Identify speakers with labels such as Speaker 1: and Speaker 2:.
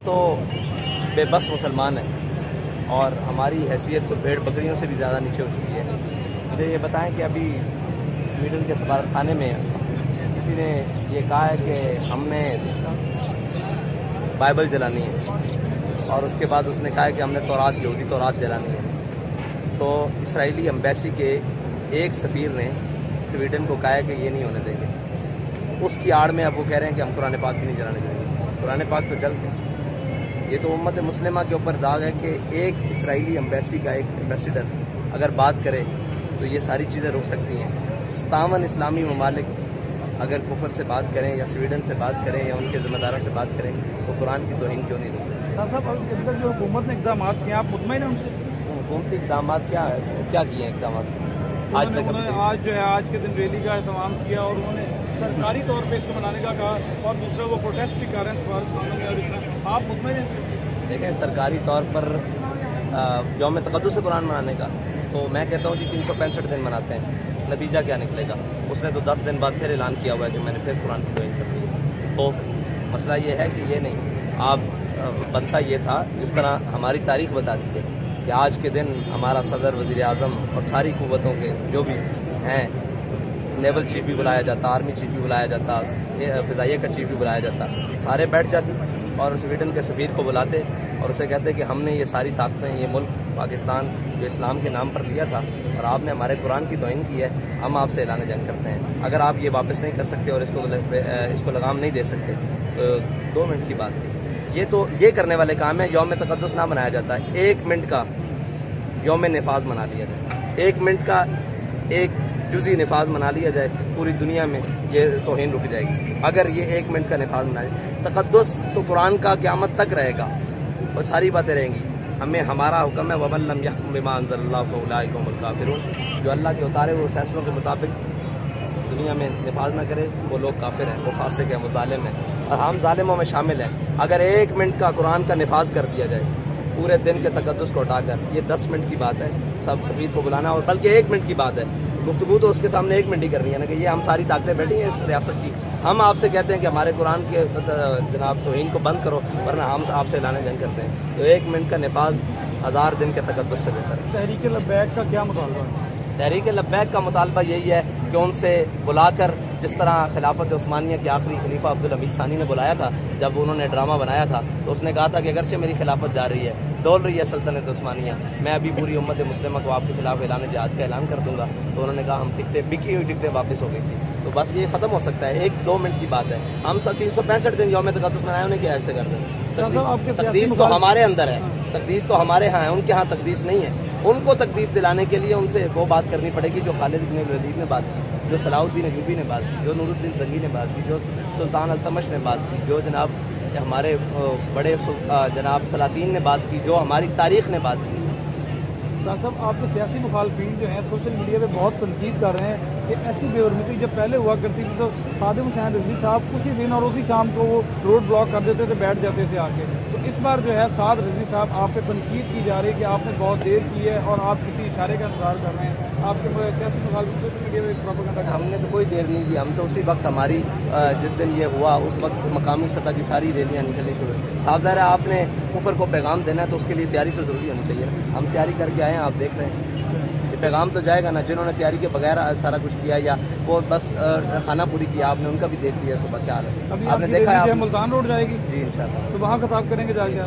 Speaker 1: تو بے بس مسلمان ہیں اور ہماری حیثیت تو بھیڑ بکریوں سے بھی زیادہ نیچے ہو چکی ہے. مجھے یہ بتائیں کہ ابھی سویڈن کے سفارت خانے میں کسی نے یہ کہا ہے کہ ہم نے بائبل جلانی ہے اور اس کے بعد اس نے کہا ہے کہ ہم نے یہودی تورات جلانی ہے. تو اسرائیلی امبیسی کے ایک سفیر نے سویڈن کو کہا ہے کہ یہ نہیں ہونے دیں گے. اس کی آڑ میں اب وہ کہہ رہے ہیں کہ ہم قرآن پاک بھی نہیں جلانے دیں گے. قرآن پاک تو جلتے ہیں. یہ تو امت مسلمہ کے اوپر داغ ہے کہ ایک اسرائیلی امبیسی کا ایک ایمبیسیڈر اگر بات کرے تو یہ ساری چیزیں رک سکتی ہیں. 57 اسلامی ممالک اگر کفر سے بات کریں یا سویڈن سے بات کریں یا ان کے ذمہ داروں سے بات کریں تو قرآن کی توہین کیوں نہیں روکتے؟
Speaker 2: صاحب جو حکومت نے اقدامات کیے آپ مطمئن ہیں ان سے؟
Speaker 1: حکومتی اقدامات کیا کیے ہیں اقدامات؟
Speaker 2: آج جو ہے آج کے دن ریلی کا اہتمام کیا اور انہوں نے سرکاری طور پہ اس کو منانے کا کہا اور دوسرا وہ پروٹیسٹ بھی کر رہے ہیں سفارت. آپ مطمئن ہیں؟
Speaker 1: دیکھیں سرکاری طور پر یوم تقدس قرآن منانے کا تو میں کہتا ہوں جی 365 دن مناتے ہیں. نتیجہ کیا نکلے گا؟ اس نے تو 10 دن بعد پھر اعلان کیا ہوا ہے کہ میں نے پھر قرآن کی توہین کر دی. تو مسئلہ یہ ہے کہ یہ نہیں آپ بنتا یہ تھا جس طرح ہماری تاریخ بتاتی ہے کہ آج کے دن ہمارا صدر وزیر اعظم اور ساری قوتوں کے جو بھی ہیں نیول چیف بھی بلایا جاتا, آرمی چیف بھی بلایا جاتا, فضائیہ کا چیف بھی بلایا جاتا, سارے بیٹھ جاتے اور سویڈن کے سفیر کو بلاتے اور اسے کہتے کہ ہم نے یہ ساری طاقتیں یہ ملک پاکستان جو اسلام کے نام پر لیا تھا اور آپ نے ہمارے قرآن کی توہین کی ہے, ہم آپ سے اعلان جنگ کرتے ہیں. اگر آپ یہ واپس نہیں کر سکتے اور اس کو لگام نہیں دے سکتے تو 2 منٹ کی بات تھی. یہ تو یہ کرنے والے کام ہے. یوم تقدس نہ منایا جاتا ہے, 1 منٹ کا یوم نفاذ منا لیا جائے, 1 منٹ کا ایک جزئی نفاذ منا لیا جائے, پوری دنیا میں یہ توہین رک جائے گی. اگر یہ 1 منٹ کا نفاذ منا جائے, تقدس تو قرآن کا قیامت تک رہے گا اور ساری باتیں رہیں گی. ہمیں ہمارا حکم ہے وَمَن لَّمْ يَحْكُم بِمَا أَنزَلَ اللَّهُ فَأُولَٰئِكَ هُمُ الْكَافِرُونَ. جو اللہ کے اتارے ہوئے فیصلوں کے مطابق دنیا میں نفاذ نہ کرے وہ لوگ کافر ہیں, وہ فاسق ہیں, وہ ظالم ہیں اور ہم ظالموں میں شامل ہیں. اگر 1 منٹ کا قرآن کا نفاذ کر دیا جائے پورے دن کے تقدس کو ہٹا کر, یہ 10 منٹ کی بات ہے سب سفیر کو بلانا, اور بلکہ 1 منٹ کی بات ہے. گفتگو تو اس کے سامنے 1 منٹ ہی کرنی ہے نا کہ یہ ہم ساری طاقتیں بیٹھی ہیں اس ریاست کی. ہم آپ سے کہتے ہیں کہ ہمارے قرآن کے جناب توہین کو بند کرو ورنہ ہم آپ سے اعلان جنگ کرتے ہیں. تو 1 منٹ کا نفاذ 1000 دن کے تقدس سے بہتر ہے.
Speaker 2: تحریک لبیک کا کیا مطالبہ ہے؟
Speaker 1: تحریک لبیک کا مطالبہ یہی ہے کہ ان سے بلا کر جس طرح خلافت عثمانیہ کے آخری خلیفہ عبدالحمید ثانی نے بلایا تھا جب انہوں نے ڈرامہ بنایا تھا تو اس نے کہا تھا کہ اگرچہ میری خلافت جا رہی ہے, ڈول رہی ہے سلطنت عثمانیہ, میں ابھی پوری امت مسلمہ کو آپ کے خلاف اعلان جہاد کا اعلان کر دوں گا. تو انہوں نے کہا ہم ٹکٹیں بکی ہوئی ٹکٹیں واپس ہو گئی تھی. تو بس یہ ختم ہو سکتا ہے, 1-2 منٹ کی بات ہے. ہم 365 دن یوم تقدس منائے انہیں کیا ایسے کر سکتے؟ تقدیس تو ہمارے اندر ہے, تقدیس تو ہمارے ہاں ہے, ان کے ہاں تقدیس نہیں ہے. ان کو تقدیس دلانے کے لیے ان سے وہ بات کرنی پڑے گی جو خالد بن ولید نے بات کی, جو صلاح الدین ایوبی نے بات کی, جو نور الدین زنگی نے بات کی, جو سلطان التمش نے بات کی, جو جناب ہمارے بڑے جناب سلاطین نے بات کی, جو ہماری تاریخ نے بات کی.
Speaker 2: صاحب آپ کے سیاسی مخالفین جو ہیں سوشل میڈیا پہ بہت تنقید کر رہے ہیں کہ ایسی بے حرمتی جب پہلے ہوا کرتی تھی تو خادم حسین رضوی صاحب اسی دن اور اسی شام کو وہ روڈ بلاک کر دیتے تھے, بیٹھ جاتے تھے آ کے. تو اس بار جو ہے سعد رضوی صاحب آپ پہ تنقید کی جا رہی ہے کہ آپ نے بہت دیر کی ہے اور آپ کسی اشارے کا انتظار کر رہے ہیں. آپ کے سیاسی مخالفین سوشل میڈیا پہ پروپیگنڈا کر.
Speaker 1: ہم نے تو کوئی دیر نہیں کی, ہم تو اسی وقت ہماری جس دن یہ ہوا اس وقت مقامی سطح کی ساری ریلیاں نکلنی شروع ہوئی. صاحب ظاہر ہے آپ نے کفر کو پیغام دینا ہے تو اس کے لیے تیاری تو ضروری ہونی چاہیے. ہم تیاری کر کے آئے ہیں, آپ دیکھ رہے ہیں پیغام تو جائے گا نا. جنہوں نے تیاری کے بغیر سارا کچھ کیا یا وہ بس خانہ پوری کیا, آپ نے ان کا بھی دیکھ لیا صبح کیا حال ہے. آپ نے دیکھا ہے
Speaker 2: ملتان روڈ جائے گی
Speaker 1: جی انشاءاللہ
Speaker 2: تو وہاں خطاب کریں گے جا کے.